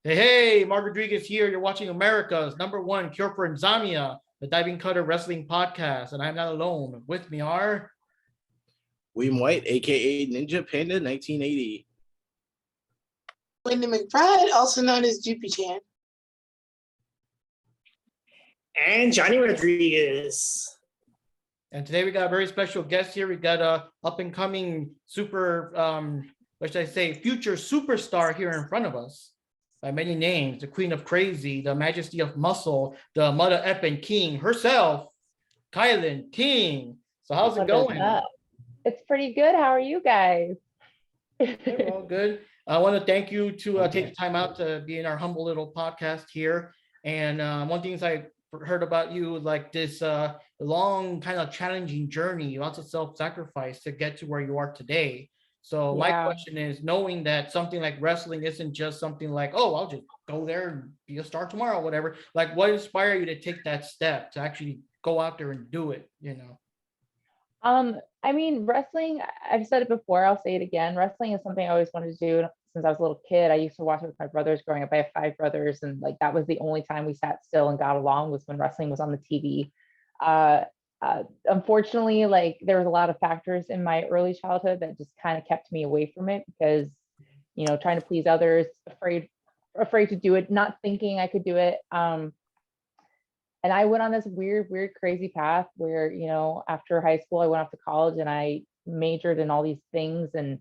Hey, Mark Rodriguez here. You're watching America's #1 cure for insomnia, the Diving Cutter Wrestling Podcast, and I'm not alone. With me are William White, aka Ninja Panda 1980. Wendy McBride, also known as Jupi-chan. And Johnny Rodriguez. And today we got a very special guest here. We got a up and coming super, what should I say, future superstar here in front of us. By many names, the Queen of Crazy, the Majesty of Muscle, the Mother Effing King herself, KiLynn King. So how's it going? It's pretty good. How are you guys? We're all good. I want to thank you to take the time out to be in our humble little podcast here. And one thing I heard about you was like this long kind of challenging journey, lots of self-sacrifice to get to where you are today. So my question is, knowing that something like wrestling isn't just something like, oh, I'll just go there and be a star tomorrow, whatever. Like, what inspired you to take that step to actually go out there and do it, you know? I mean, wrestling, I've said it before, I'll say it again. Wrestling is something I always wanted to do since I was a little kid. I used to watch it with my brothers growing up. I have 5 brothers, and like that was the only time we sat still and got along was when wrestling was on the TV. Unfortunately, like there was a lot of factors in my early childhood that just kind of kept me away from it because, you know, trying to please others, afraid to do it, not thinking I could do it. And I went on this weird, crazy path where, you know, after high school, I went off to college and I majored in all these things, and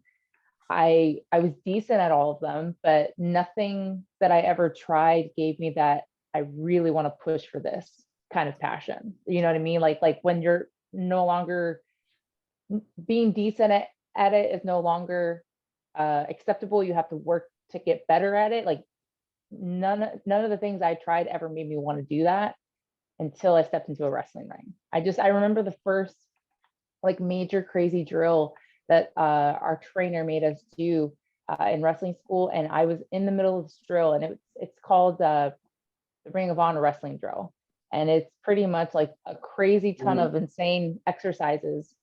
I was decent at all of them, but nothing that I ever tried gave me that I really want to push for this kind of passion. You know what I mean? Like when you're no longer being decent at it is no longer acceptable. You have to work to get better at it. Like none of the things I tried ever made me want to do that until I stepped into a wrestling ring. I remember the first like major crazy drill that our trainer made us do in wrestling school, and I was in the middle of this drill, and it's called the Ring of Honor wrestling drill. And it's pretty much like a crazy ton of insane exercises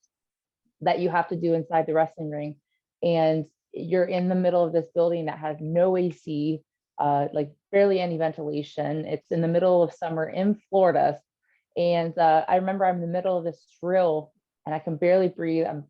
that you have to do inside the wrestling ring. And you're in the middle of this building that has no AC, like barely any ventilation. It's in the middle of summer in Florida. And I remember I'm in the middle of this drill and I can barely breathe. I'm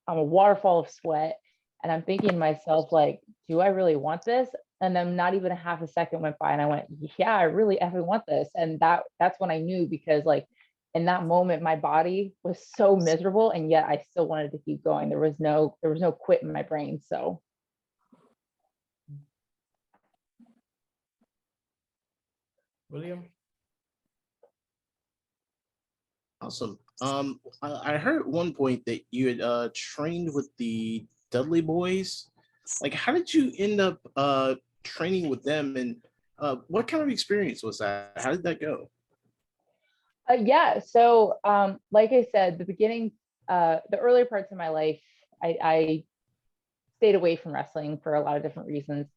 a waterfall of sweat. And I'm thinking to myself, like, do I really want this? And then not even a half a second went by and I went, yeah, I really effing want this. And that's when I knew, because like in that moment, my body was so miserable and yet I still wanted to keep going. There was no quit in my brain. So. William? Awesome. I heard at one point that you had trained with the Dudley Boys. Like, how did you end up training with them, and what kind of experience was that? How did that go? So like I said, the beginning, the earlier parts of my life, I stayed away from wrestling for a lot of different reasons.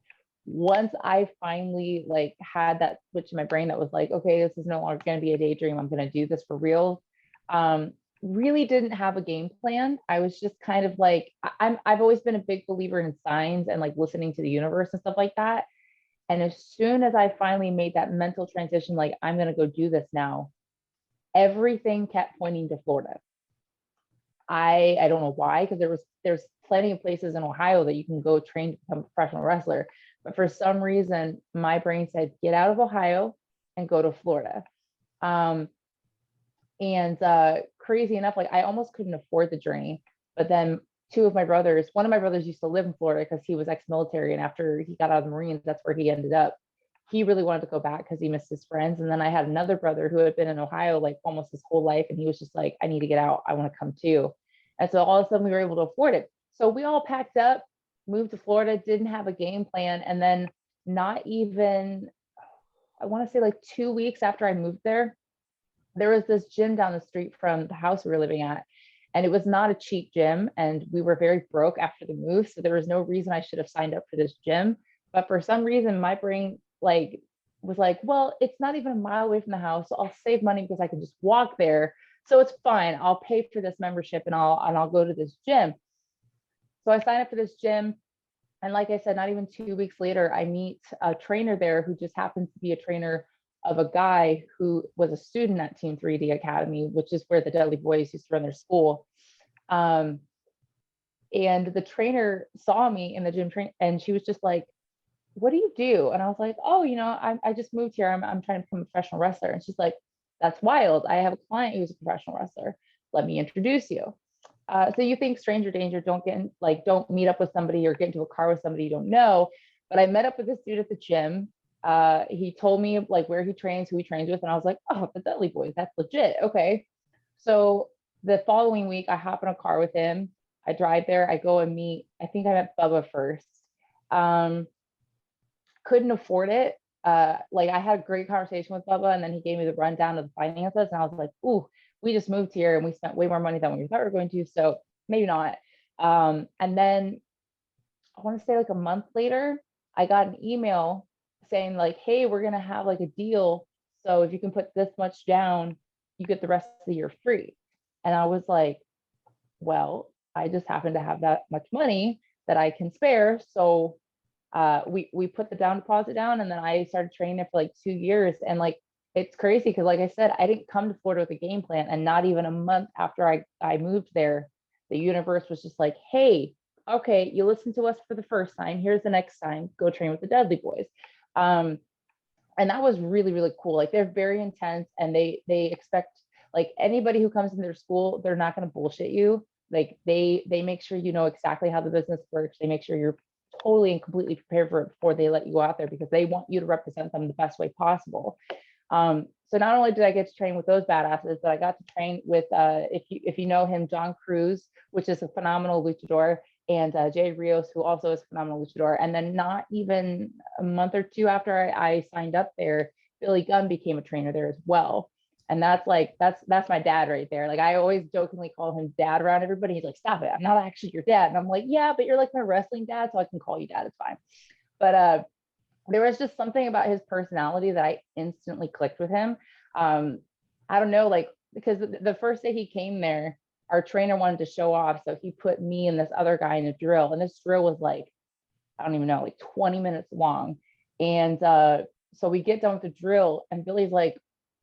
Once I finally like had that switch in my brain that was like, okay, this is no longer going to be a daydream, I'm going to do this for real. Really didn't have a game plan. I was just kind of like, I've always been a big believer in signs and like listening to the universe and stuff like that. And as soon as I finally made that mental transition, like I'm going to go do this now, everything kept pointing to Florida. I don't know why, because there's plenty of places in Ohio that you can go train to become a professional wrestler. But for some reason, my brain said, get out of Ohio and go to Florida. Crazy enough, like I almost couldn't afford the journey. But then one of my brothers used to live in Florida because he was ex-military. And after he got out of the Marines, that's where he ended up. He really wanted to go back because he missed his friends. And then I had another brother who had been in Ohio like almost his whole life. And he was just like, I need to get out. I want to come too. And so all of a sudden we were able to afford it. So we all packed up, moved to Florida, didn't have a game plan. And then not even, I want to say like 2 weeks after I moved there was this gym down the street from the house we were living at. And it was not a cheap gym. And we were very broke after the move. So there was no reason I should have signed up for this gym. But for some reason, my brain was like, well, it's not even a mile away from the house. So I'll save money because I can just walk there. So it's fine. I'll pay for this membership and I'll go to this gym. So I signed up for this gym. And like I said, not even 2 weeks later, I meet a trainer there who just happens to be a trainer of a guy who was a student at Team 3D Academy, which is where the Dudley Boys used to run their school. And the trainer saw me in the gym and she was just like, what do you do? And I was like, oh, I just moved here. I'm trying to become a professional wrestler. And she's like, that's wild. I have a client who's a professional wrestler. Let me introduce you. So you think stranger danger, don't meet up with somebody or get into a car with somebody you don't know. But I met up with this dude at the gym. He told me like where he trains, who he trains with. And I was like, oh, the Dudley Boys, that's legit. Okay. So the following week, I hop in a car with him. I drive there. I go and meet, I think I met Bubba first. Couldn't afford it. Like I had a great conversation with Bubba, and then he gave me the rundown of the finances, and I was like, ooh, we just moved here and we spent way more money than we thought we were going to, so maybe not. And then I want to say like a month later, I got an email saying like, hey, we're gonna have like a deal, so if you can put this much down, you get the rest of the year free. And I was like, well, I just happen to have that much money that I can spare, so we put the down deposit down, and then I started training it for like 2 years. And like, it's crazy because like I said, I didn't come to Florida with a game plan, and not even a month after I moved there, the universe was just like, hey, okay, you listened to us for the first time, here's the next time, go train with the Dudley Boys. And that was really, really cool. Like they're very intense, and they expect like anybody who comes in their school, they're not going to bullshit you. Like they make sure you know exactly how the business works. They make sure you're totally and completely prepared for it before they let you go out there, because they want you to represent them the best way possible. So not only did I get to train with those badasses, but I got to train with if you know him, John Cruz, which is a phenomenal luchador, and Jay Rios, who also is a phenomenal luchador. And then not even a month or two after I signed up there, Billy Gunn became a trainer there as well. And that's my dad right there. Like I always jokingly call him dad around everybody. He's like, stop it, I'm not actually your dad. And I'm like, yeah, but you're like my wrestling dad, so I can call you dad, it's fine. But there was just something about his personality that I instantly clicked with him. I don't know, like, because the first day he came there, our trainer wanted to show off, so he put me and this other guy in a drill, and this drill was like, I don't even know, like 20 minutes long. And so we get done with the drill, and Billy's like,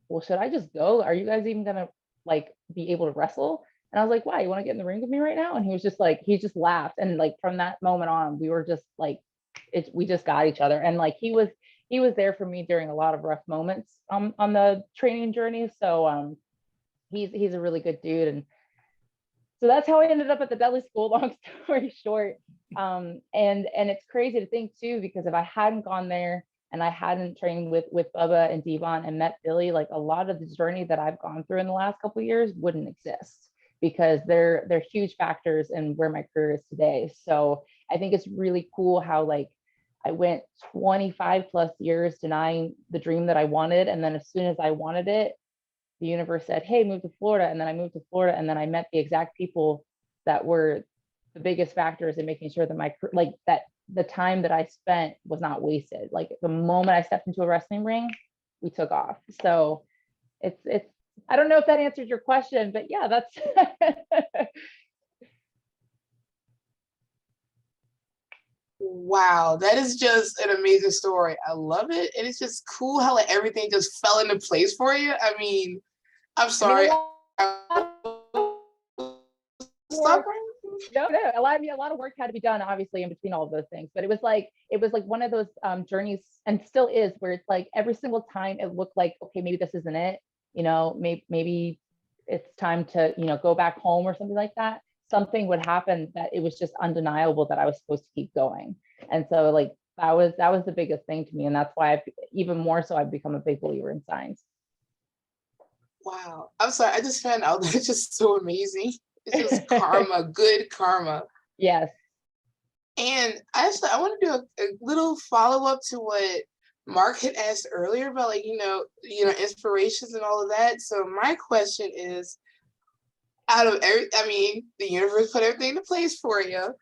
well, should I just go? Are you guys even gonna like be able to wrestle? And I was like, why? You want to get in the ring with me right now? And he was just like, he just laughed. And like from that moment on, we were just like, we just got each other. And like he was there for me during a lot of rough moments on the training journey. So he's a really good dude. And so that's how I ended up at the Dudley School, long story short. And it's crazy to think too, because if I hadn't gone there and I hadn't trained with Bubba and Devon and met Billy, like a lot of the journey that I've gone through in the last couple of years wouldn't exist, because they're huge factors in where my career is today. So I think it's really cool how like I went 25 plus years denying the dream that I wanted. And then as soon as I wanted it, the universe said, hey, move to Florida. And then I moved to Florida, and then I met the exact people that were the biggest factors in making sure that that the time that I spent was not wasted. Like the moment I stepped into a wrestling ring, we took off. So it's I don't know if that answers your question, but yeah, that's Wow, that is just an amazing story. I love it. And it's just cool how like everything just fell into place for you. I mean, I'm sorry. Stop. No, a lot of work had to be done, obviously, in between all of those things. But it was like one of those journeys, and still is, where it's like every single time it looked like, okay, maybe this isn't it. Maybe it's time to go back home or something like that. Something would happen that it was just undeniable that I was supposed to keep going. And so like that was the biggest thing to me, and that's why even more so I've become a big believer in signs. Wow. I'm sorry. I just found out that's just so amazing. It's just karma, good karma. Yes. And actually, I want to do a little follow-up to what Mark had asked earlier about, like, inspirations and all of that. So my question is, out of the universe put everything into place for you.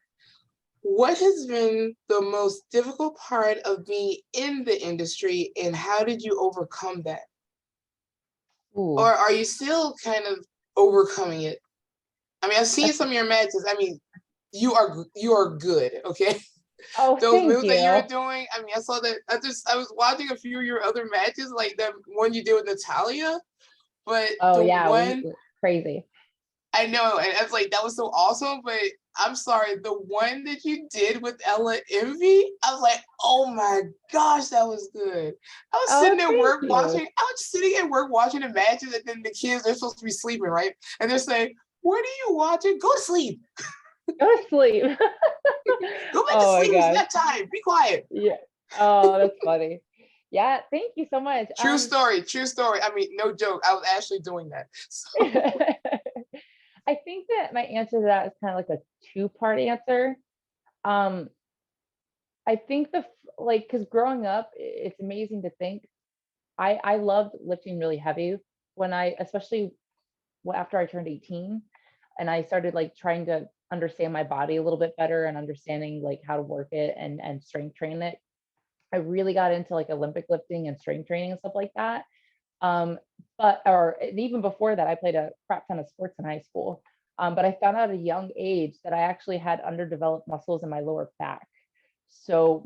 What has been the most difficult part of being in the industry, and how did you overcome that? Ooh. Or are you still kind of overcoming it? I mean, I've seen some of your matches. I mean, you are good, okay? Oh, those thank moves that you were you. doing. I mean, I saw that. I was watching a few of your other matches, like that one you did with Natalia. But Oh the yeah, one crazy. I know, and I was like, that was so awesome. But I'm sorry, the one that you did with Ella Envy, I was like, oh my gosh, that was good. I was Oh, sitting at thank work you. watching. I was sitting at work watching the matches, and then the kids they're supposed to be sleeping, right? And they're saying, "What are you watching? Go to sleep. Go to sleep. Go back to Oh my sleep. It's gosh. nap time. Be quiet." Yeah. Oh, that's funny. Yeah, thank you so much. True story. True story. I mean, no joke. I was actually doing that. So. I think that my answer to that is kind of like a two-part answer. Um, I think like, because growing up, it's amazing to think. I loved lifting really heavy when especially after I turned 18, and I started like trying to understand my body a little bit better and understanding like how to work it and strength train it. I really got into like Olympic lifting and strength training and stuff like that. Or even before that, I played a crap ton of sports in high school. But I found out at a young age that I actually had underdeveloped muscles in my lower back. So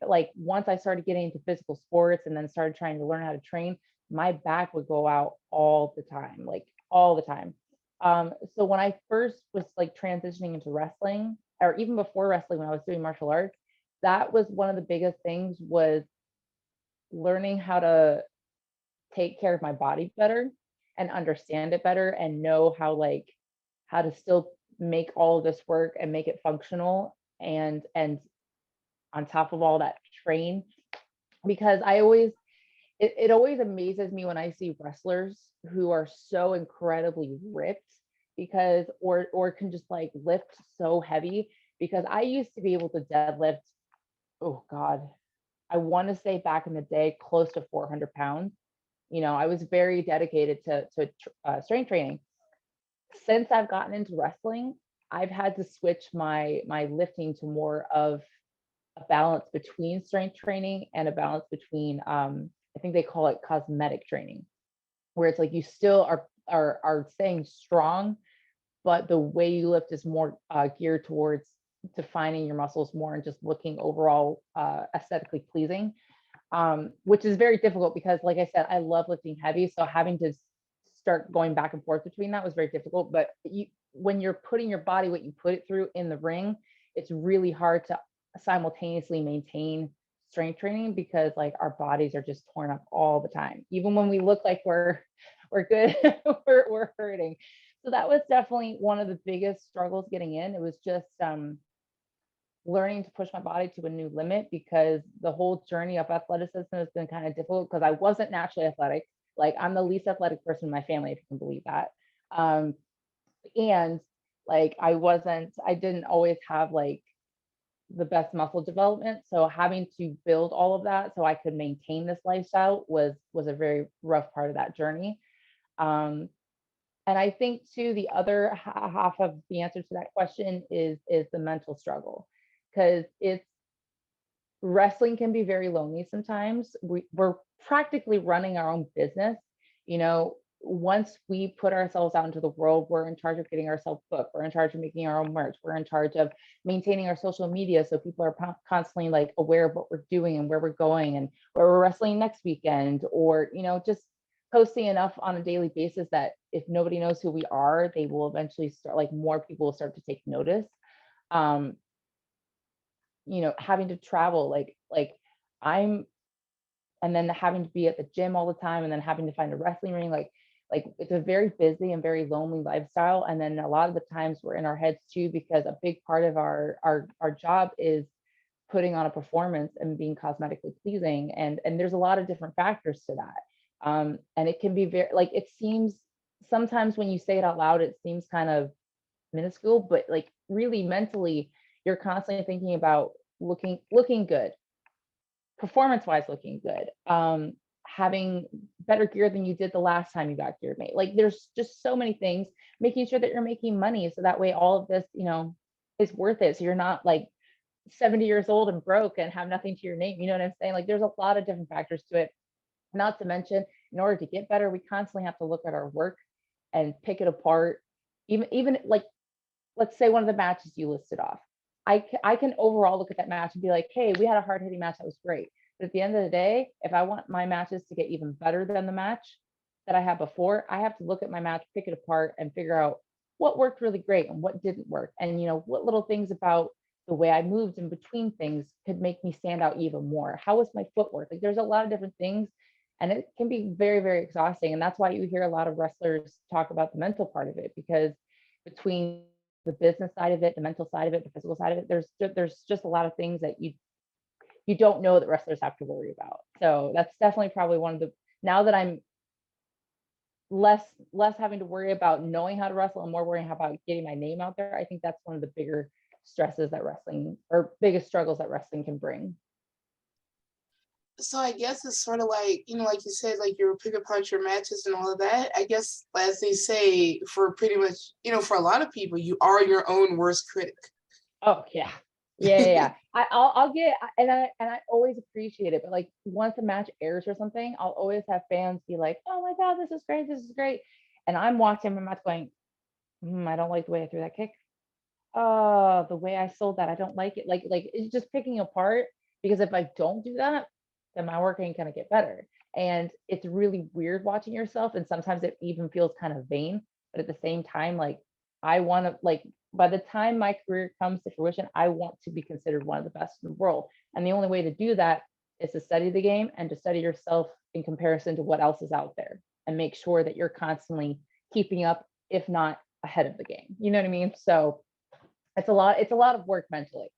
like once I started getting into physical sports and then started trying to learn how to train, my back would go out all the time, like all the time. So when I first was like transitioning into wrestling, or even before wrestling, when I was doing martial arts, that was one of the biggest things, was learning how to take care of my body better and understand it better and know how to still make all of this work and make it functional, and on top of all that, train. Because it always amazes me when I see wrestlers who are so incredibly ripped, because or can just like lift so heavy, because I used to be able to deadlift, oh god, I want to say back in the day close to 400 pounds. I was very dedicated to strength training. Since I've gotten into wrestling, I've had to switch my lifting to more of a balance between strength training and a balance between, I think they call it cosmetic training, where it's like you still are staying strong, but the way you lift is more geared towards defining your muscles more and just looking overall aesthetically pleasing, which is very difficult because, like I said, I love lifting heavy. So having to start going back and forth between that was very difficult. But when you're putting your body, what you put it through in the ring, it's really hard to simultaneously maintain strength training, because like our bodies are just torn up all the time. Even when we look like we're good, we're hurting. So that was definitely one of the biggest struggles getting in. It was just learning to push my body to a new limit, because the whole journey of athleticism has been kind of difficult, because I wasn't naturally athletic. Like, I'm the least athletic person in my family, if you can believe that. And like I didn't always have like the best muscle development. So having to build all of that so I could maintain this lifestyle was a very rough part of that journey. And I think too, the other half of the answer to that question is the mental struggle, because wrestling can be very lonely sometimes. We're practically running our own business. Once we put ourselves out into the world, we're in charge of getting ourselves booked. We're in charge of making our own merch. We're in charge of maintaining our social media, so people are constantly like aware of what we're doing and where we're going and where we're wrestling next weekend, or just posting enough on a daily basis that if nobody knows who we are, they will eventually start, like, more people will start to take notice. Having to travel, like I'm, and then having to be at the gym all the time, and then having to find a wrestling ring, like it's a very busy and very lonely lifestyle. And then a lot of the times we're in our heads too, because a big part of our job is putting on a performance and being cosmetically pleasing, and there's a lot of different factors to that. And it can be very, like, it seems sometimes when you say it out loud, it seems kind of minuscule, but like really mentally, you're constantly thinking about looking good, performance wise, looking good, having better gear than you did the last time you got gear made. Like, there's just so many things, making sure that you're making money, so that way all of this, is worth it. So you're not like 70 years old and broke and have nothing to your name. You know what I'm saying? Like, there's a lot of different factors to it. Not to mention, in order to get better, we constantly have to look at our work and pick it apart. Even like, let's say one of the matches you listed off, I can overall look at that match and be like, hey, we had a hard hitting match that was great. But at the end of the day, if I want my matches to get even better than the match that I had before, I have to look at my match, pick it apart, and figure out what worked really great and what didn't work. And what little things about the way I moved in between things could make me stand out even more. How was my footwork? Like there's a lot of different things, and it can be very, very exhausting. And that's why you hear a lot of wrestlers talk about the mental part of it, because between the business side of it, the mental side of it, the physical side of it, there's just a lot of things that you don't know that wrestlers have to worry about. So that's definitely probably one of the, now that I'm less having to worry about knowing how to wrestle and more worrying about getting my name out there, I think that's one of the bigger stresses that wrestling, or biggest struggles that wrestling can bring. So I guess it's sort of like, like you said, like you pick apart your matches and all of that. I guess, as they say, for pretty much, for a lot of people, you are your own worst critic. Oh yeah. Yeah. I'll get, and I always appreciate it, but like once a match airs or something, I'll always have fans be like, oh my God, this is great. And I'm watching my match going, I don't like the way I threw that kick. Oh, the way I sold that, I don't like it. Like it's just picking apart, because if I don't do that, then my work ain't gonna get better. And it's really weird watching yourself, and sometimes it even feels kind of vain, but at the same time, like I want to, like, by the time my career comes to fruition, I want to be considered one of the best in the world. And the only way to do that is to study the game and to study yourself in comparison to what else is out there, and make sure that you're constantly keeping up, if not ahead of the game. You know what I mean? So it's a lot of work mentally.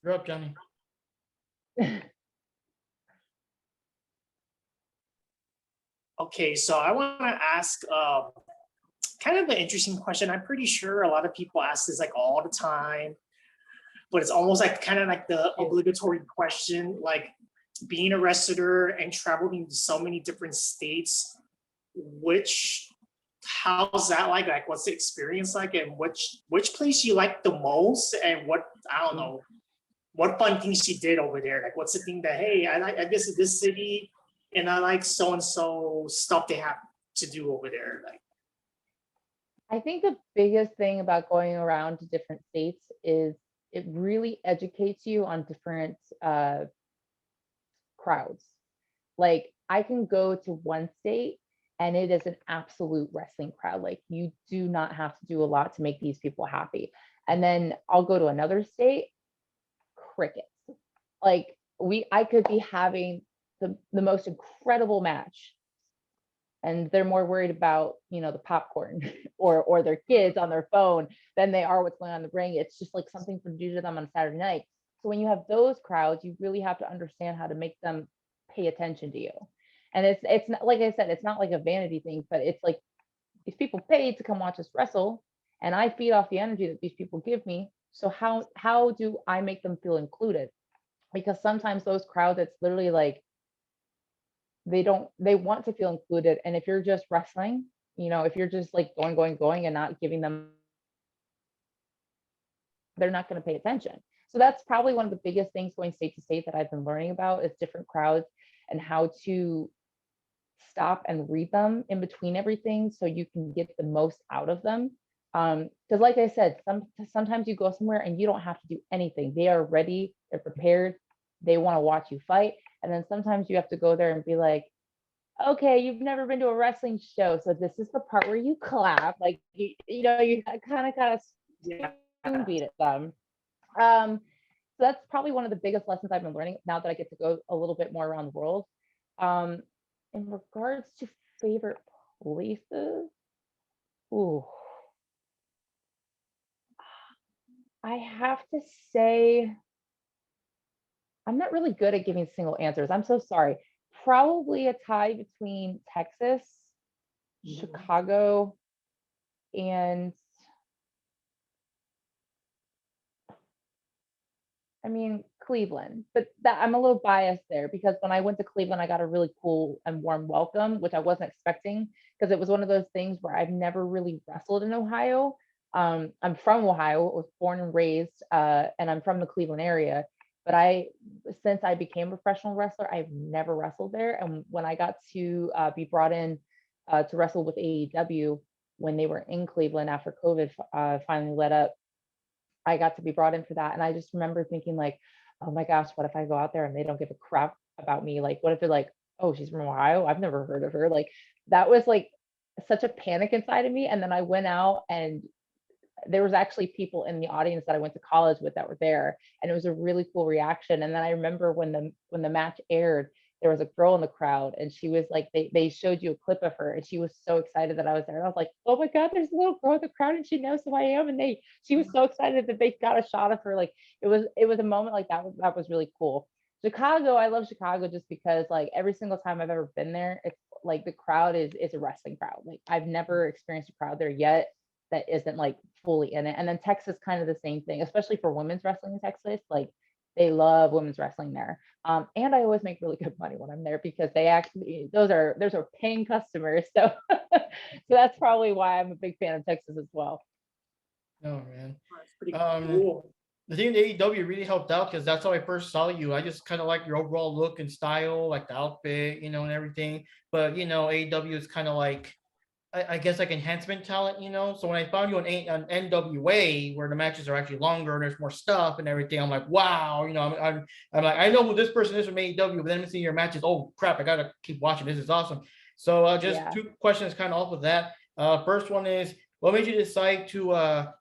You're up, Johnny. Okay, so I want to ask kind of an interesting question. I'm pretty sure a lot of people ask this like all the time, but it's almost like kind of like the obligatory question, like being a wrestler and traveling to so many different states, how's that like? Like, what's the experience like, and which place you like the most, and what, I don't know, what fun things you did over there? Like, what's the thing that, hey, I visit this city and I like so and so stuff they have to do over there. Like, I think the biggest thing about going around to different states is it really educates you on different crowds. Like I can go to one state and it is an absolute wrestling crowd. Like you do not have to do a lot to make these people happy. And then I'll go to another state, crickets. Like I could be having the most incredible match, and they're more worried about the popcorn or their kids on their phone than they are what's going on in the ring. It's just like something to do to them on Saturday night. So when you have those crowds, you really have to understand how to make them pay attention to you. And it's not, like I said, it's not like a vanity thing, but it's like these people paid to come watch us wrestle, and I feed off the energy that these people give me. So how do I make them feel included? Because sometimes those crowds, it's literally like they want to feel included. And if you're just wrestling, if you're just like going and not giving them, they're not going to pay attention. So that's probably one of the biggest things going state to state that I've been learning about, is different crowds and how to stop and read them in between everything so you can get the most out of them. Because like I said, sometimes you go somewhere and you don't have to do anything. They are ready, they're prepared, they want to watch you fight. And then sometimes you have to go there and be like, okay, you've never been to a wrestling show, so this is the part where you clap. Like you kind of spoon beat at them. So that's probably one of the biggest lessons I've been learning now that I get to go a little bit more around the world. In regards to favorite places, ooh, I have to say, I'm not really good at giving single answers. I'm so sorry. Probably a tie between Texas, Chicago, and Cleveland. But that I'm a little biased there, because when I went to Cleveland, I got a really cool and warm welcome, which I wasn't expecting, because it was one of those things where I've never really wrestled in Ohio. I'm from Ohio, was born and raised, and I'm from the Cleveland area. But since I became a professional wrestler, I've never wrestled there. And when I got to be brought in to wrestle with AEW, when they were in Cleveland after COVID finally let up, I got to be brought in for that. And I just remember thinking like, oh my gosh, what if I go out there and they don't give a crap about me? Like, what if they're like, oh, she's from Ohio? I've never heard of her. Like, that was like such a panic inside of me. And then I went out, and there was actually people in the audience that I went to college with that were there, and it was a really cool reaction. And then I remember when the match aired, there was a girl in the crowd, and she was like, they showed you a clip of her, and she was so excited that I was there. And I was like, oh my God, there's a little girl in the crowd and she knows who I am. And she was so excited that they got a shot of her. Like, it was a moment like that was really cool. Chicago, I love Chicago just because like every single time I've ever been there, it's like the crowd is a wrestling crowd. Like, I've never experienced a crowd there yet that isn't like fully in it. And then Texas, kind of the same thing, especially for women's wrestling in Texas. Like, they love women's wrestling there. And I always make really good money when I'm there because they actually, those are paying customers. So, so that's probably why I'm a big fan of Texas as well. Oh man. That's pretty cool. The thing the AEW really helped out because that's how I first saw you. I just kind of like your overall look and style, like the outfit, and everything. But AEW is kind of like, I guess, like enhancement talent, So when I found you on NWA, where the matches are actually longer and there's more stuff and everything, I'm like, wow, I'm like, I know who this person is from AEW, but then I'm seeing your matches. Oh crap, I gotta keep watching. This is awesome. So just two questions kind of off of that. First one is, what made you decide to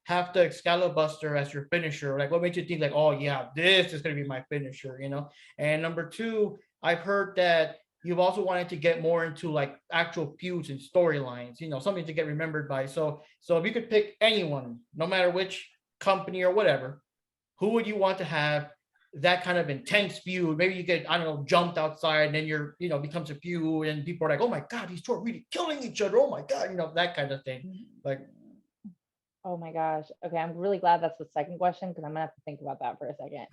have the Excali-Buster as your finisher? Like, what made you think like, oh yeah, this is gonna be my finisher, And number two, I've heard that you've also wanted to get more into like actual feuds and storylines, something to get remembered by. So if you could pick anyone, no matter which company or whatever, who would you want to have that kind of intense feud? Maybe you get, I don't know, jumped outside and then you're, becomes a feud and people are like, oh my God, these two are really killing each other. Oh my God, that kind of thing. Like, oh my gosh. Okay, I'm really glad that's the second question because I'm gonna have to think about that for a second.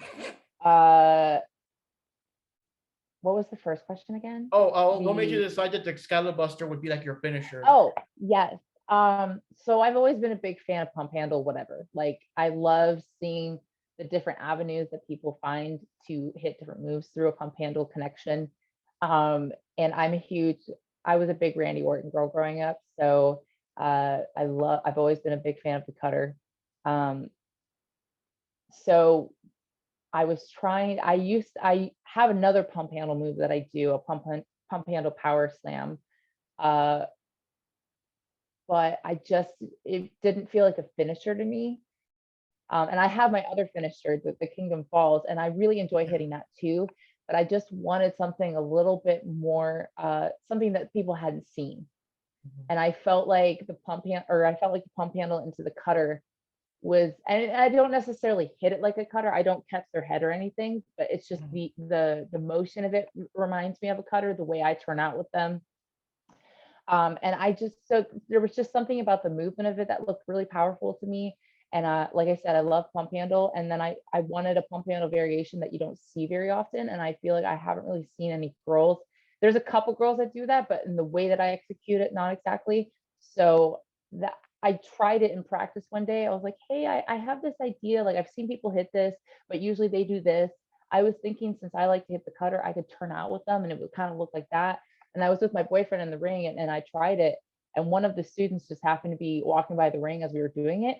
What was the first question again? What made you decide that the Excali-Buster would be like your finisher? Oh, yes. So I've always been a big fan of pump handle, whatever. Like, I love seeing the different avenues that people find to hit different moves through a pump handle connection. And I was a big Randy Orton girl growing up. So I've always been a big fan of the cutter. So I have another pump handle move that I do, a pump handle power slam. But it didn't feel like a finisher to me. And I have my other finisher, the Kingdom Falls, and I really enjoy hitting that too. But I just wanted something a little bit more, something that people hadn't seen. And I felt like the pump handle into the cutter was, and I don't necessarily hit it like a cutter. I don't catch their head or anything, but it's just the motion of it reminds me of a cutter, the way I turn out with them. And so there was just something about the movement of it that looked really powerful to me. And like I said, I love pump handle. And then I wanted a pump handle variation that you don't see very often. And I feel like I haven't really seen any girls. There's a couple girls that do that, but in the way that I execute it, not exactly. So that I tried it in practice one day. I was like, hey, I have this idea. Like, I've seen people hit this, but usually they do this. I was thinking, since I like to hit the cutter, I could turn out with them and it would kind of look like that. And I was with my boyfriend in the ring and I tried it. And one of the students just happened to be walking by the ring as we were doing it.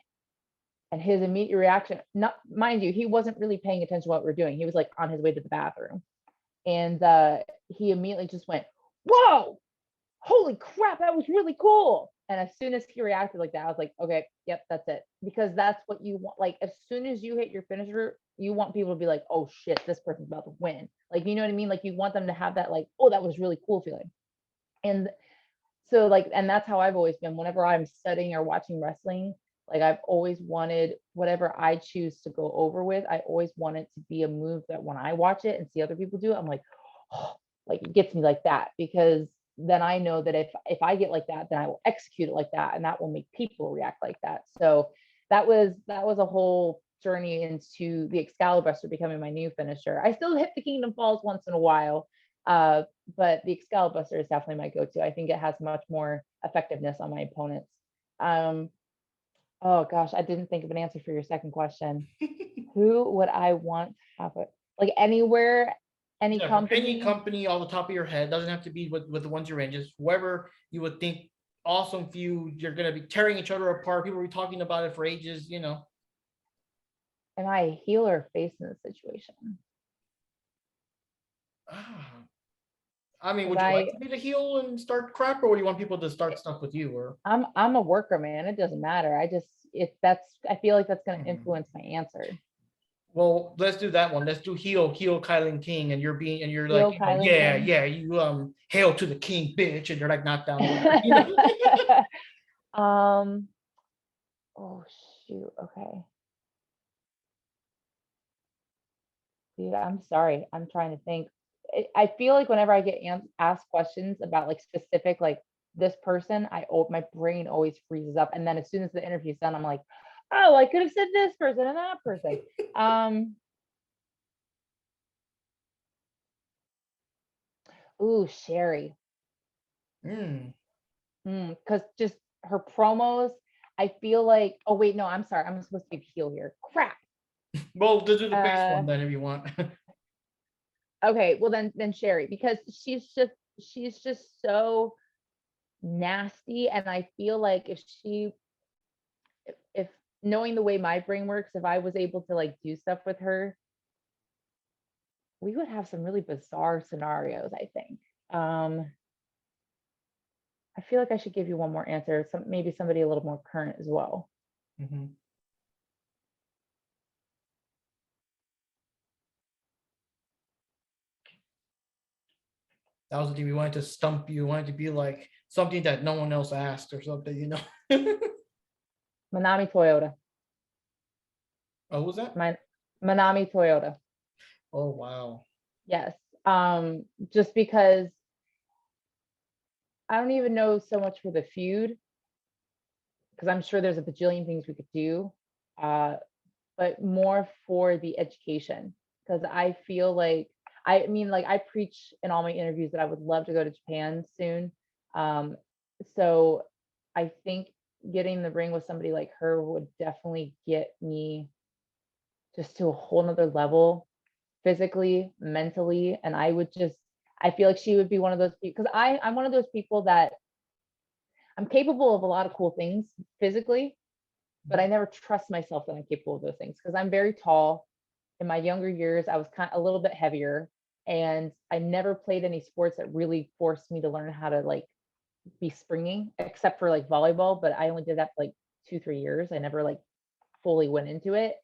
And his immediate reaction, not mind you, he wasn't really paying attention to what we were doing. He was like on his way to the bathroom. And he immediately just went, whoa, holy crap, that was really cool. And as soon as he reacted like that, I was like, okay, yep, that's it. Because that's what you want. Like, as soon as you hit your finisher, you want people to be like, oh shit, this person's about to win. Like, you know what I mean? Like, you want them to have that, like, oh, that was really cool feeling. And so like, and that's how I've always been. Whenever I'm studying or watching wrestling, like, I've always wanted whatever I choose to go over with, I always want it to be a move that when I watch it and see other people do it, I'm like, oh, like, it gets me like that. Because then I know that if I get like that, then I will execute it like that, and that will make people react like that. So that was a whole journey into the Excali-Buster becoming my new finisher. I still hit the Kingdom Falls once in a while, but the Excali-Buster is definitely my go-to. I think it has much more effectiveness on my opponents. Oh gosh, I didn't think of an answer for your second question. Who would I want to have it? Like, anywhere, any company? Any company on the top of your head. Doesn't have to be with the ones you're in. Just whoever you would think awesome feud. You're gonna be tearing each other apart. People will be talking about it for ages, you know. Am I a heel or face in this situation? I mean, would 'Cause you like to be the heel and start crap, or would you want people to start stuff with you? Or I'm a worker, man. It doesn't matter. I feel like that's gonna influence my answer. well, let's do that one. Let's do heel KiLynn King, and you're Heel like, you know, KiLynn yeah, King. yeah, you hail to the king, bitch, and you're like knocked down. You know? Oh shoot. Okay. Dude, I'm sorry. I'm trying to think. I feel like whenever I get asked questions about like specific like this person, my brain always freezes up, and then as soon as the interview's done, I'm like, oh, I could have said this person and that person. Ooh, Sherry. Because just her promos, I feel like. Oh wait, no, I'm sorry. I'm supposed to be heel here. Crap. Well, let's do the face one then if you want. Okay, well then Sherry, because she's just so nasty, and I feel like if knowing the way my brain works, if I was able to like do stuff with her, we would have some really bizarre scenarios, I think. I feel like I should give you one more answer, maybe somebody a little more current as well. Mhm. That was the thing. We wanted to stump you. We wanted to be like something that no one else asked or something, you know. Manami Toyota. Oh, what was that? Manami Toyota. Oh, wow. Yes. Just because I don't even know so much for the feud, because I'm sure there's a bajillion things we could do, but more for the education. Because I feel like, I mean, like I preach in all my interviews that I would love to go to Japan soon. So I think getting in the ring with somebody like her would definitely get me just to a whole nother level, physically, mentally. And I feel like she would be one of those people, because I'm one of those people that I'm capable of a lot of cool things physically, but I never trust myself that I'm capable of those things because I'm very tall. In my younger years, I was kind of a little bit heavier, and I never played any sports that really forced me to learn how to like be springy, except for like volleyball, but I only did that for like 2-3 years. I never like fully went into it.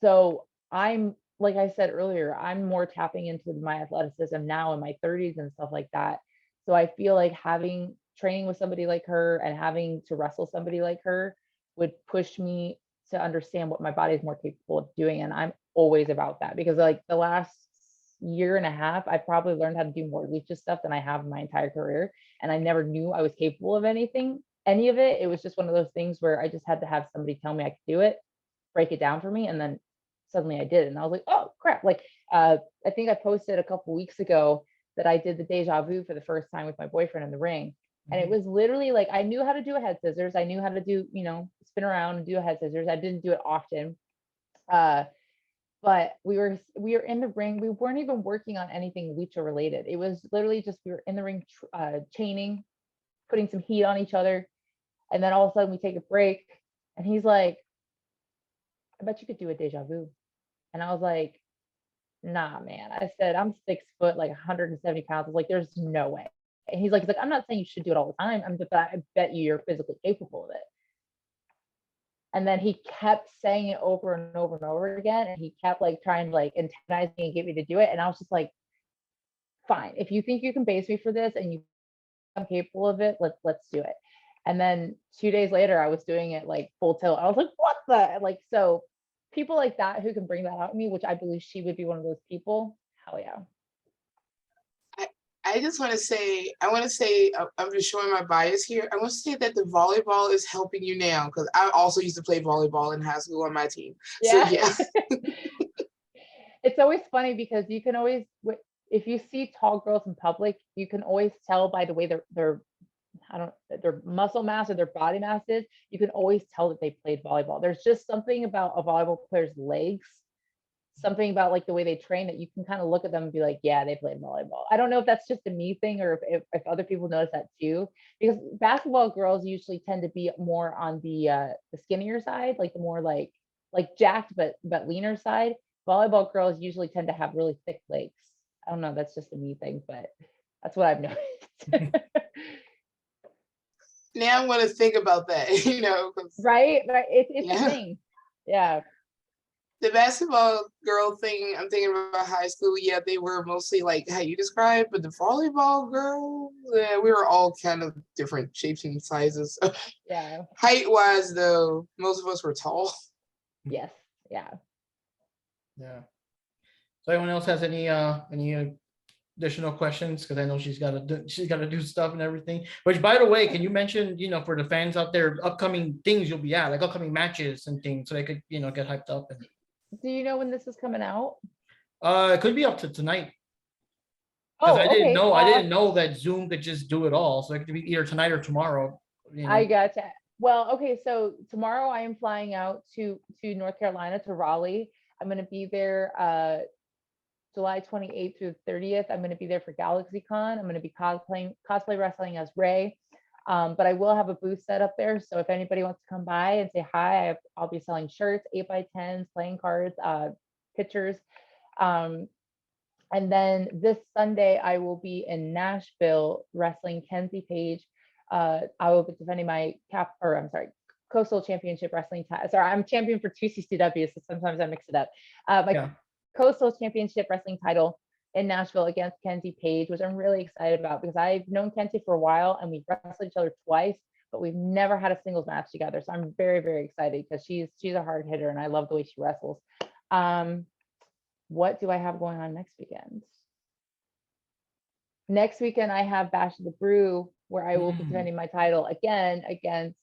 So I'm, like I said earlier, I'm more tapping into my athleticism now in my 30s and stuff like that. So I feel like training with somebody like her and having to wrestle somebody like her would push me to understand what my body is more capable of doing. And I'm always about that, because like the last year and a half, I probably learned how to do more leaches stuff than I have in my entire career. And I never knew I was capable of any of it. It was just one of those things where I just had to have somebody tell me I could do it, break it down for me, and then suddenly I did. And I was like, oh crap. Like, I think I posted a couple weeks ago that I did the deja vu for the first time with my boyfriend in the ring. And it was literally like, I knew how to do a head scissors. I knew how to do, spin around and do a head scissors. I didn't do it often. But we were in the ring. We weren't even working on anything lucha related. It was literally just, we were in the ring, chaining, putting some heat on each other. And then all of a sudden we take a break and he's like, I bet you could do a deja vu. And I was like, nah, man. I said, I'm 6 foot, like 170 pounds. I was like, there's no way. And he's like, I'm not saying you should do it all the time. But I bet you're physically capable of it. And then he kept saying it over and over and over again. And he kept like trying to like antagonize me and get me to do it. And I was just like, fine. If you think you can base me for this and I'm capable of it, let's do it. And then 2 days later, I was doing it like full tilt. I was like, what the? Like, so people like that who can bring that out in me, which I believe she would be one of those people. Hell yeah. I just want to say, I'm just showing my bias here. I want to say that the volleyball is helping you now, because I also used to play volleyball in high school on my team. Yeah. So, yeah. It's always funny because you can always, if you see tall girls in public, you can always tell by the way their muscle mass or their body mass is. You can always tell that they played volleyball. There's just something about a volleyball player's legs something about like the way they train that you can kind of look at them and be like, yeah, they played volleyball. I don't know if that's just a me thing or if other people notice that too, because basketball girls usually tend to be more on the skinnier side, like the more like jacked but leaner side. Volleyball girls usually tend to have really thick legs. I don't know, that's just a me thing, but that's what I've noticed. Now I'm gonna think about that, 'cause Right? It's a Yeah. thing. Yeah. the basketball girl thing, I'm thinking about high school. Yeah, they were mostly like how you described, but the volleyball girls, yeah, we were all kind of different shapes and sizes. Yeah. Height wise, though, most of us were tall. Yes. Yeah. Yeah. So anyone else has any additional questions? Because I know she's got to do stuff and everything. Which, by the way, can you mention, for the fans out there, upcoming things you'll be at, like upcoming matches and things, so they could, get hyped up. And Do you know when this is coming out? it could be up to tonight. Because Oh, I didn't okay. know, that Zoom could just do it all. So it could be either tonight or tomorrow. I gotcha. Well, okay, so tomorrow I am flying out to North Carolina, to Raleigh. I'm going to be there July 28th through the 30th. I'm going to be there for GalaxyCon. I'm going to be cosplay wrestling as Ray. But I will have a booth set up there. So if anybody wants to come by and say hi, I'll be selling shirts, 8x10s, playing cards, pictures. And then this Sunday, I will be in Nashville wrestling Kenzie Page. I will be defending my Coastal Championship Wrestling title. Sorry, I'm champion for 2 CCW, so sometimes I mix it up. Coastal Championship Wrestling title in Nashville against Kenzie Page, which I'm really excited about because I've known Kenzie for a while and we've wrestled each other twice, but we've never had a singles match together. So I'm very, very excited because she's a hard hitter and I love the way she wrestles. What do I have going on next weekend? Next weekend, I have Bash of the Brew, where I will be defending my title again against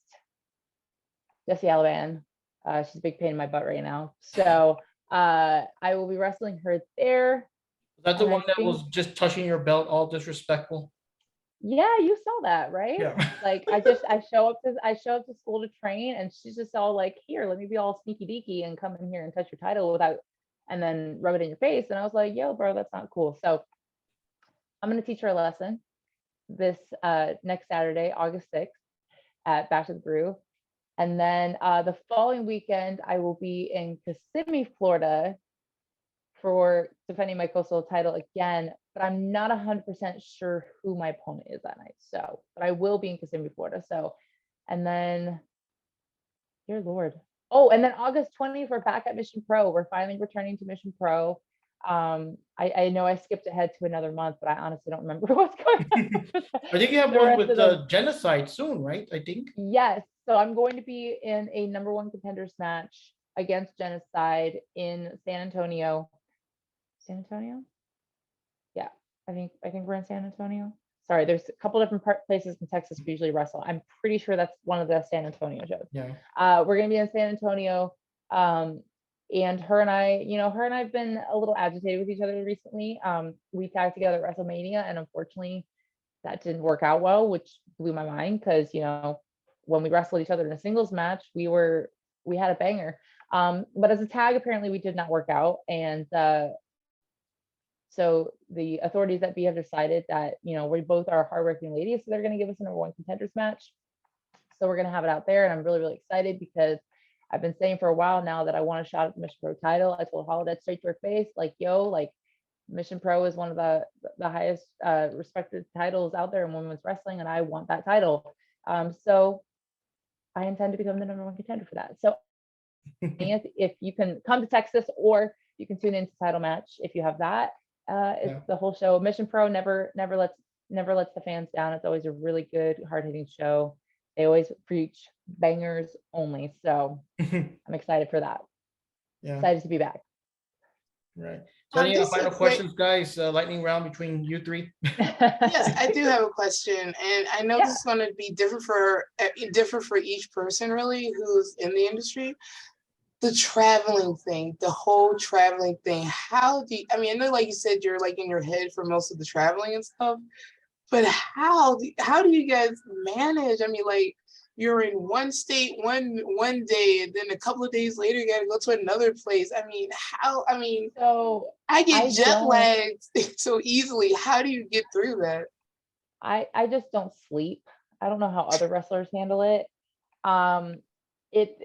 Jessie Alaban. She's a big pain in my butt right now. So I will be wrestling her there. Is that the one that was just touching your belt, all disrespectful? Yeah, you saw that, right? Yeah. Like I show up to school to train, and she's just all like, "Here, let me be all sneaky deaky and come in here and touch your title without," and then rub it in your face. And I was like, "Yo, bro, that's not cool." So I'm gonna teach her a lesson this next Saturday, August 6th, at Bash of the Brew. And then the following weekend, I will be in Kissimmee, Florida for defending my coastal title again, but I'm not 100% sure who my opponent is that night. So, but I will be in Kissimmee, Florida. So, and then, dear Lord. Oh, and then August 20th, we're back at Mission Pro. We're finally returning to Mission Pro. I know I skipped ahead to another month, but I honestly don't remember what's going on. I think you have one with Genocide soon, right? I think. Yes. So I'm going to be in a #1 contenders match against Genocide in San Antonio. San Antonio? Yeah, I think we're in San Antonio. Sorry, there's a couple different places in Texas we usually wrestle. I'm pretty sure that's one of the San Antonio shows. Yeah. We're gonna be in San Antonio. And her and I have been a little agitated with each other recently. We tagged together at WrestleMania, and unfortunately that didn't work out well, which blew my mind because, when we wrestled each other in a singles match, we had a banger. But as a tag, apparently we did not work out. And so the authorities at B have decided that, we both are hardworking ladies, so they're going to give us a #1 contenders match. So we're going to have it out there, and I'm really, really excited because I've been saying for a while now that I want a shot at the Mission Pro title. I told Holodeck straight to her face, like, yo, like Mission Pro is one of the highest respected titles out there in women's wrestling, and I want that title. So I intend to become the #1 contender for that. So if you can come to Texas, or you can tune into title match if you have that. It's the whole show. Mission Pro never lets the fans down. It's always a really good, hard-hitting show. They always preach bangers only. So I'm excited for that. Yeah. Excited to be back. Right. So any final questions, guys? Lightning round between you three. Yes, I do have a question, and I know this is going to be different for each person, really, who's in the industry. The traveling thing, the whole traveling thing. How do you, I know, like you said, you're like in your head for most of the traveling and stuff, but how do you guys manage? you're in one state one day, and then a couple of days later you got to go to another place. I mean, how? I mean, So I get I jet don't- lagged so easily. How do you get through that? I just don't sleep. I don't know how other wrestlers handle it. It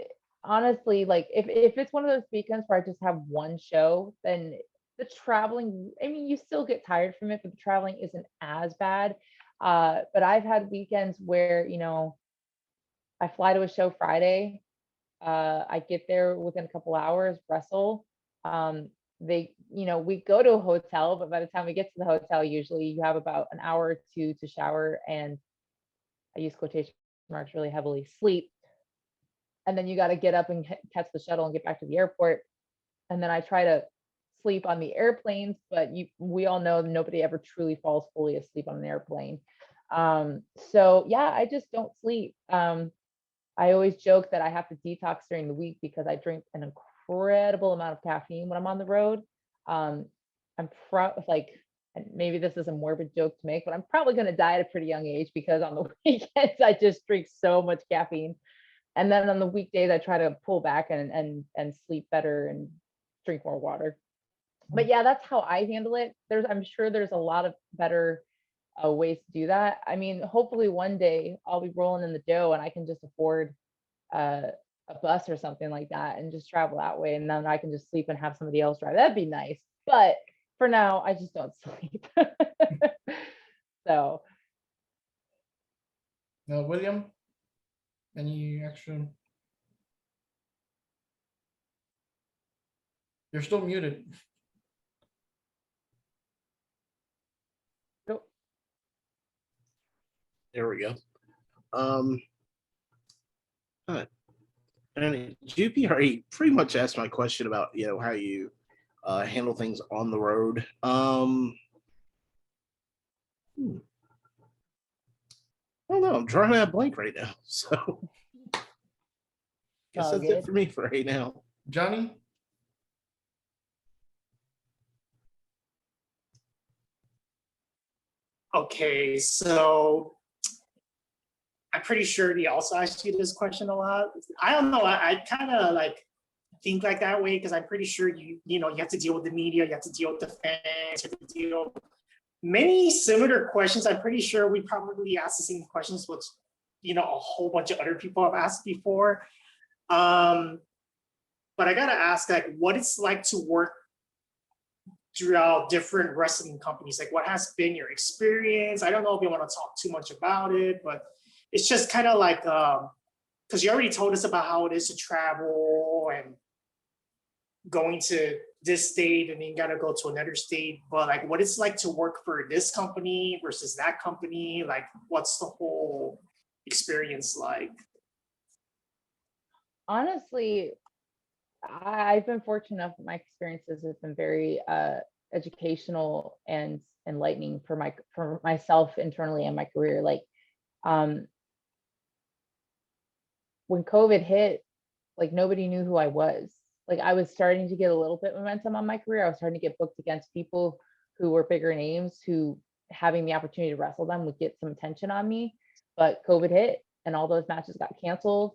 honestly, like if it's one of those weekends where I just have one show, then the traveling, I mean, you still get tired from it, but the traveling isn't as bad. But I've had weekends where, you know, I fly to a show Friday, I get there within a couple hours, wrestle. They, you know, we go to a hotel, but by the time we get to the hotel, usually you have about an hour or two to shower, and I use quotation marks really heavily, sleep. And then you got to get up and catch the shuttle and get back to the airport. And then I try to sleep on the airplanes, but we all know nobody ever truly falls fully asleep on an airplane. So yeah, I just don't sleep. I always joke that I have to detox during the week because I drink an incredible amount of caffeine when I'm on the road. I'm like, and maybe this is a morbid joke to make, but I'm probably going to die at a pretty young age because on the weekends I just drink so much caffeine. And then on the weekdays I try to pull back and sleep better and drink more water. But yeah, that's how I handle it. I'm sure there's a lot of better ways to do that. I mean, hopefully one day I'll be rolling in the dough and I can just afford a bus or something like that and just travel that way, and then I can just sleep and have somebody else drive. That'd be nice. But for now, I just don't sleep. So Now, William, any extra? You're still muted. nope. There we go. And Jupi already pretty much asked my question about, you know, how you handle things on the road. I don't know. I'm drawing out a blank right now. So guess All that's good. it for me for right now. Johnny? Okay, so I'm pretty sure he also asked you this question a lot. I don't know. I kind of like think like that way because I'm pretty sure you know you have to deal with the media, you have to deal with the fans, you have to deal with many similar questions. I'm pretty sure we probably asked the same questions, which you know a whole bunch of other people have asked before. But I gotta ask, like, what it's like to work throughout different wrestling companies. Like, what has been your experience? I don't know if you want to talk too much about it, but it's just kind of like, because you already told us about how it is to travel and going to this state and then you gotta go to another state, but like what it's like to work for this company versus that company, like what's the whole experience like? Honestly, I've been fortunate enough that my experiences have been very educational and enlightening for myself internally and my career. Like when COVID hit, like nobody knew who I was. Like I was starting to get a little bit momentum on my career. I was starting to get booked against people who were bigger names, who having the opportunity to wrestle them would get some attention on me. But COVID hit and all those matches got canceled.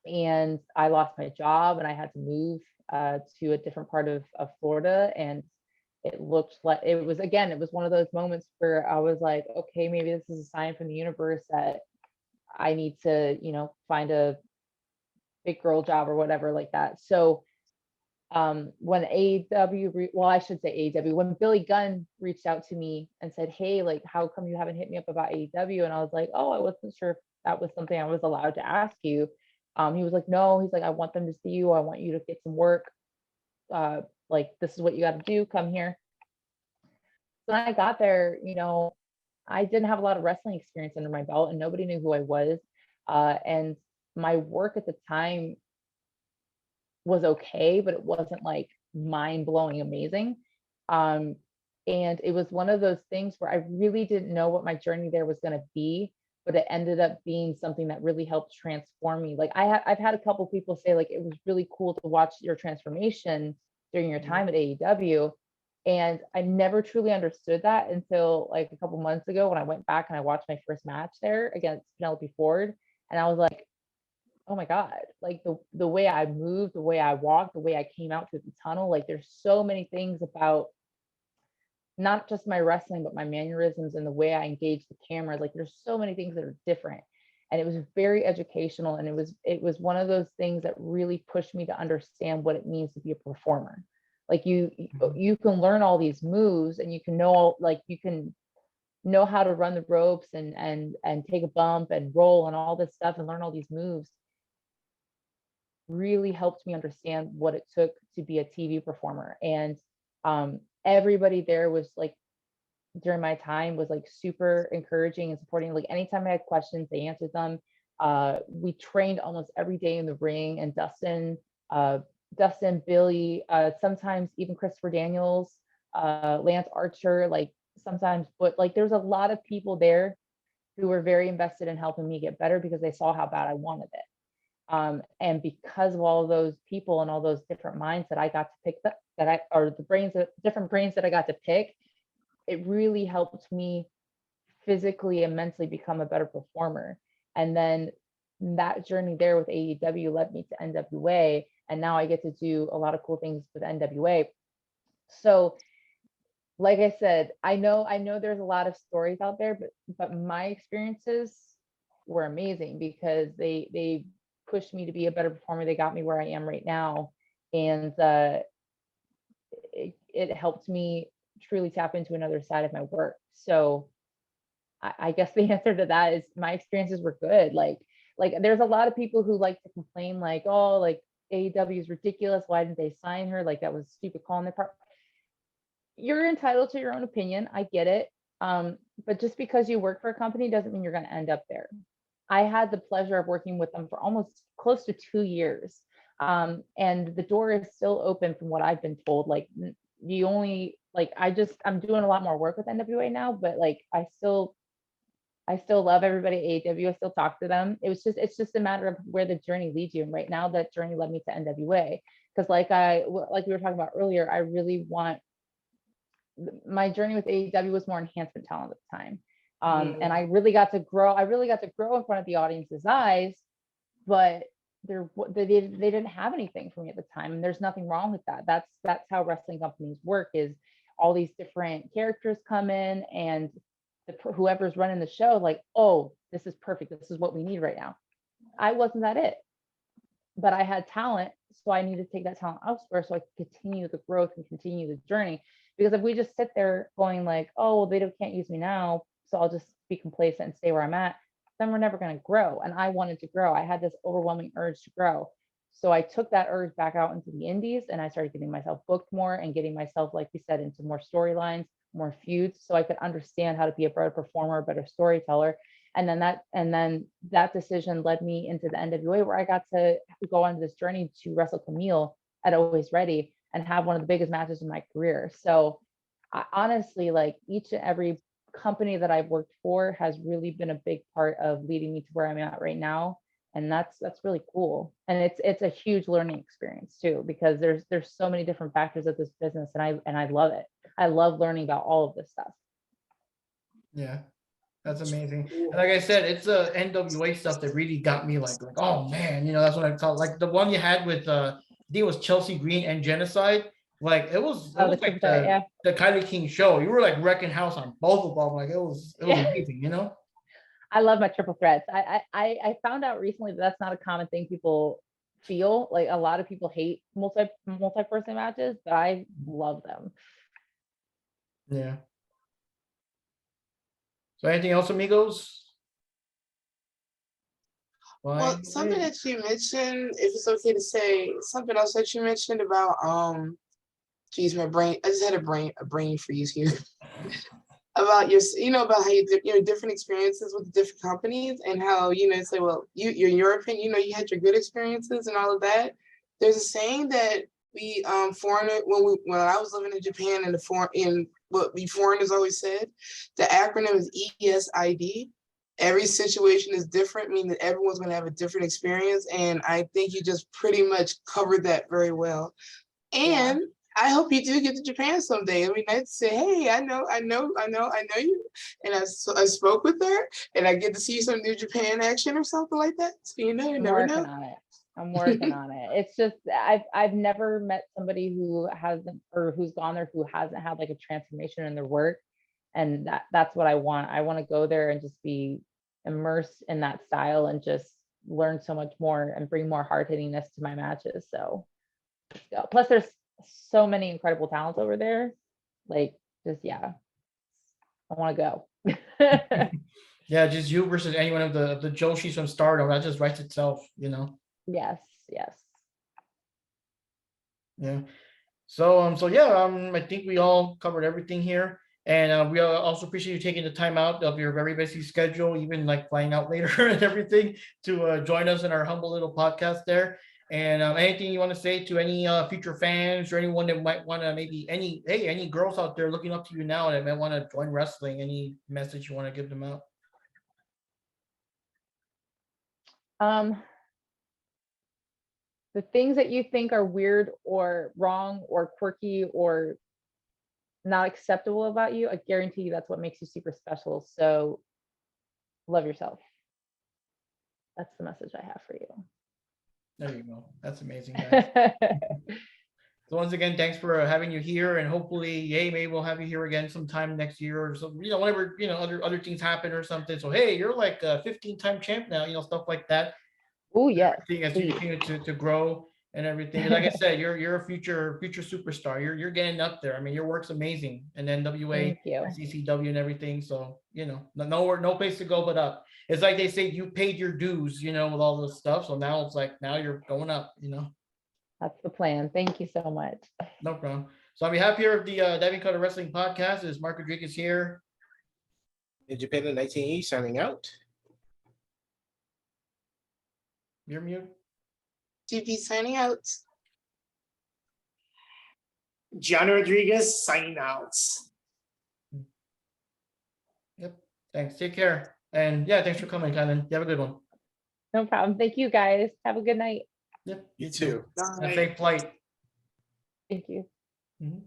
And I lost my job and I had to move to a different part of Florida. And it looked like it was one of those moments where I was like, okay, maybe this is a sign from the universe that I need to, you know, find a big girl job or whatever like that. So when I should say AEW, when Billy Gunn reached out to me and said, hey, like, how come you haven't hit me up about AEW? And I was like, oh, I wasn't sure if that was something I was allowed to ask you. He was like, no, he's like, I want them to see you. I want you to get some work. Like, this is what you got to do. Come here. So when I got there, you know, I didn't have a lot of wrestling experience under my belt and nobody knew who I was. And my work at the time was okay, but it wasn't like mind-blowing amazing. And it was one of those things where I really didn't know what my journey there was going to be, but it ended up being something that really helped transform me. Like I've had a couple people say like it was really cool to watch your transformation during your time at AEW. And I never truly understood that until like a couple months ago when I went back and I watched my first match there against Penelope Ford. And I was like, oh my God, like the way I moved, the way I walked, the way I came out through the tunnel, like there's so many things about not just my wrestling, but my mannerisms and the way I engage the camera. Like there's so many things that are different. And it was very educational. And it was one of those things that really pushed me to understand what it means to be a performer. Like you can learn all these moves and you can know, like you can know how to run the ropes and take a bump and roll and all this stuff and learn all these moves. Really helped me understand what it took to be a TV performer. And everybody there was like, during my time, was like super encouraging and supporting. Like anytime I had questions, they answered them. We trained almost every day in the ring, and Dustin, Billy, sometimes even Christopher Daniels, Lance Archer, like sometimes, but like there's a lot of people there who were very invested in helping me get better because they saw how bad I wanted it. And because of all of those people and all those different minds that I got to pick, different brains that I got to pick, it really helped me physically and mentally become a better performer. And then that journey there with AEW led me to NWA, and now I get to do a lot of cool things with NWA. So like I said, I know there's a lot of stories out there, but my experiences were amazing because they pushed me to be a better performer. They got me where I am right now. And it helped me truly tap into another side of my work. So I guess the answer to that is my experiences were good. Like there's a lot of people who like to complain like, oh, like AEW is ridiculous. Why didn't they sign her? Like that was stupid call on their part. You're entitled to your own opinion. I get it. But just because you work for a company doesn't mean you're going to end up there. I had the pleasure of working with them for almost close to 2 years. And the door is still open from what I've been told. Like the only, like, I'm doing a lot more work with NWA now, but like, I still love everybody at AEW. I still talk to them. It's just a matter of where the journey leads you. And right now that journey led me to NWA. Because like we were talking about earlier, I really want, my journey with AEW was more enhancement talent at the time. And I really got to grow. I really got to grow in front of the audience's eyes, but they didn't have anything for me at the time. And there's nothing wrong with that. That's how wrestling companies work, is all these different characters come in and whoever's running the show, like, oh, this is perfect. This is what we need right now. I wasn't that it, but I had talent. So I needed to take that talent elsewhere so I could continue the growth and continue the journey. Because if we just sit there going like, oh, well, they can't use me now, so I'll just be complacent and stay where I'm at, then we're never going to grow. And I wanted to grow. I had this overwhelming urge to grow. So I took that urge back out into the indies, and I started getting myself booked more and getting myself, like you said, into more storylines, more feuds, so I could understand how to be a better performer, a better storyteller. And then that decision led me into the NWA, where I got to go on this journey to wrestle Camille at Always Ready and have one of the biggest matches in my career. So I honestly, like, each and every company that I've worked for has really been a big part of leading me to where I'm at right now. And that's really cool. And it's a huge learning experience too, because there's so many different factors of this business, and I love it. I love learning about all of this stuff. Yeah, that's amazing. And like I said, it's the NWA stuff that really got me like, oh man, that's what I thought. Like the one you had with I think it was Chelsea Green and Genocide. Like it was like the KiLynn King show. You were like wrecking house on both of them. Like it was amazing, I love my triple threats. I found out recently that that's not a common thing people feel. Like a lot of people hate multi-person matches, but I love them. Yeah. So anything else, amigos? Well, something that you mentioned, if it's okay to say, something else that you mentioned about geez, my brain, I just had a brain freeze here. About your, about how you different experiences with different companies, and how, say, well, you're in your opinion, you had your good experiences and all of that. There's a saying that we foreigner, when I was living in Japan, and what we foreigners always said, the acronym is ESID. Every situation is different, meaning that everyone's going to have a different experience. And I think you just pretty much covered that very well. And I hope you do get to Japan someday. It'd be nice to say, hey, I know you. And I spoke with her and I get to see some New Japan action or something like that. So you I'm never working know. on it. I'm working on it. It's just I've never met somebody who hasn't or who's gone there who hasn't had like a transformation in their work. And that's what I want. I want to go there and just be immersed in that style and just learn so much more and bring more hard hittingness to my matches. So let's go. Plus there's so many incredible talents over there. Like just I want to go. Yeah, just you versus anyone of the Joshis from Stardom. That just writes itself, you know. Yes. Yeah. So yeah, I think we all covered everything here, and we also appreciate you taking the time out of your very busy schedule, even like flying out later and everything, to join us in our humble little podcast there. And anything you want to say to any future fans or anyone that might want to maybe any girls out there looking up to you now that might want to join wrestling? Any message you want to give them out? The things that you think are weird or wrong or quirky or not acceptable about you, I guarantee you that's what makes you super special. So love yourself. That's the message I have for you. There you go. That's amazing, guys. So once again, thanks for having you here, and hopefully, maybe we'll have you here again sometime next year or so. Whenever other things happen or something. So hey, you're like a 15-time champ now. Stuff like that. Oh yes. As you continue to grow and everything. And like I said, you're a future superstar. You're getting up there. I mean, your work's amazing. And then WA, Thank you. CCW, and everything. So no place to go but up. It's like they say, you paid your dues. With all this stuff. So now it's like you're going up. That's the plan. Thank you so much. No problem. So on behalf here of the Diving Cutter Wrestling Podcast, is Mark Rodriguez here. In Japan in 1980, signing out. You're mute. GP signing out. John Rodriguez signing out. Yep. Thanks. Take care. And yeah, thanks for coming, KiLynn. You have a good one. No problem. Thank you guys. Have a good night. Yep. You too. A safe flight. Thank you. Mhm.